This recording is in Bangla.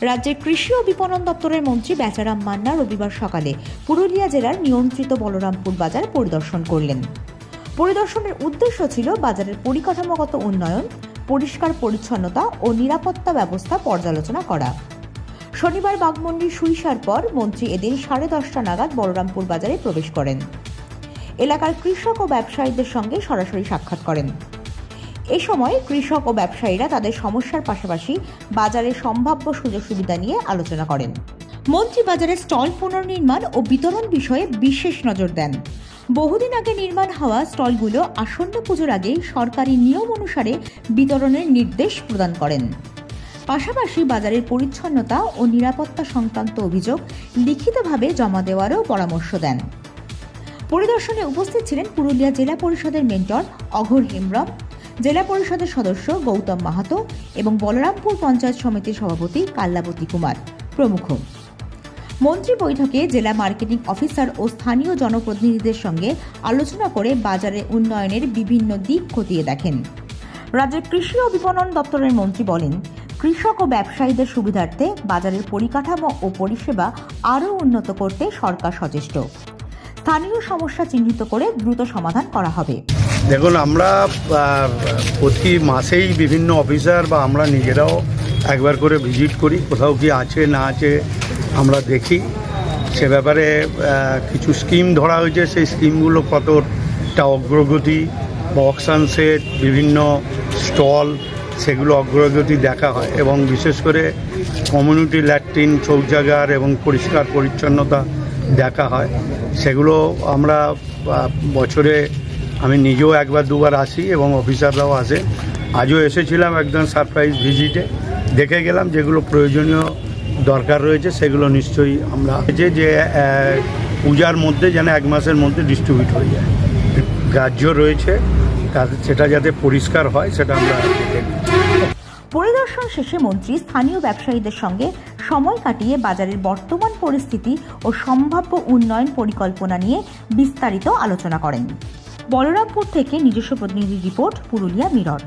রাজ্যের কৃষি ও বিপণন দপ্তরের মন্ত্রী বেচারাম মান্না রবিবার সকালে পুরুলিয়া জেলার নিয়ন্ত্রিত বলরামপুর বাজার পরিদর্শন করলেন। পরিদর্শনের উদ্দেশ্য ছিল বাজারের পরিকাঠামোগত উন্নয়ন, পরিষ্কার পরিচ্ছন্নতা ও নিরাপত্তা ব্যবস্থা পর্যালোচনা করা। শনিবার বাঘমুন্ডির সুইসার পর মন্ত্রী এদিন 10:30 নাগাদ বলরামপুর বাজারে প্রবেশ করেন। এলাকার কৃষক ও ব্যবসায়ীদের সঙ্গে সরাসরি সাক্ষাৎ করেন। এ সময় কৃষক ও ব্যবসায়ীরা তাদের সমস্যার পাশাপাশি বাজারের সম্ভাব্য সুযোগ সুবিধা নিয়ে আলোচনা করেন। মন্ত্রী বাজারের স্টল পুনর্নির্মাণ ও বিতরণ বিষয়ে বিশেষ নজর দেন। বহুদিন আগে নির্মাণ হওয়া স্টলগুলো আসন্ন পুজোর আগে সরকারি নিয়ম অনুসারে বিতরণের নির্দেশ প্রদান করেন। পাশাপাশি বাজারের পরিচ্ছন্নতা ও নিরাপত্তা সংক্রান্ত অভিযোগ লিখিতভাবে জমা দেওয়ারও পরামর্শ দেন। পরিদর্শনে উপস্থিত ছিলেন পুরুলিয়া জেলা পরিষদের মেন্টর অঘোর হেমব্রম, জেলা পরিষদের সদস্য গৌতম মাহাতো এবং বলরামপুর পঞ্চায়েত সমিতির সভাপতি কাল্লাবতী কুমার প্রমুখ। মন্ত্রী বৈঠকে জেলা মার্কেটিং অফিসার ও স্থানীয় জনপ্রতিনিধিদের সঙ্গে আলোচনা করে বাজারের উন্নয়নের বিভিন্ন দিক খতিয়ে দেখেন। রাজ্যের কৃষি ও বিপণন দপ্তরের মন্ত্রী বলেন, কৃষক ও ব্যবসায়ীদের সুবিধার্থে বাজারের পরিকাঠামো ও পরিষেবা আরও উন্নত করতে সরকার সচেষ্ট। স্থানীয় সমস্যা চিহ্নিত করে দ্রুত সমাধান করা হবে। দেখুন, আমরা প্রতি মাসেই বিভিন্ন অফিসার বা আমরা নিজেরাও একবার করে ভিজিট করি, কোথাও কি আছে না আছে আমরা দেখি। সে ব্যাপারে কিছু স্কিম ধরা হয়েছে, সেই স্কিমগুলো কতটা অগ্রগতি বা অকশন সেট, বিভিন্ন স্টল, সেগুলো অগ্রগতি দেখা হয় এবং বিশেষ করে কমিউনিটি ল্যাট্রিন, শৌচাগার এবং পরিষ্কার পরিচ্ছন্নতা দেখা হয়। সেগুলো আমরা বছরে আমি নিজেও একবার দুবার আসি এবং অফিসাররাও আসে। আজও এসেছিলাম একদম সারপ্রাইজ ভিজিটে, দেখে গেলাম যেগুলো প্রয়োজনীয় দরকার রয়েছে সেগুলো নিশ্চয়ই আমরা যে পূজার মধ্যে যেন 1 মাসের মধ্যে ডিস্ট্রিবিউট হয়ে যায়। গ্রাহ্য রয়েছে, সেটা যাতে পরিষ্কার হয় সেটা আমরা দেখে। পরিদর্শন শেষে মন্ত্রী স্থানীয় ব্যবসায়ীদের সঙ্গে সময় কাটিয়ে বাজারের বর্তমান পরিস্থিতি ও সম্ভাব্য উন্নয়ন পরিকল্পনা নিয়ে বিস্তারিত আলোচনা করেন। বলরামপুর থেকে নিজস্ব প্রতিনিধি রিপোর্ট, পুরুলিয়া মিরর।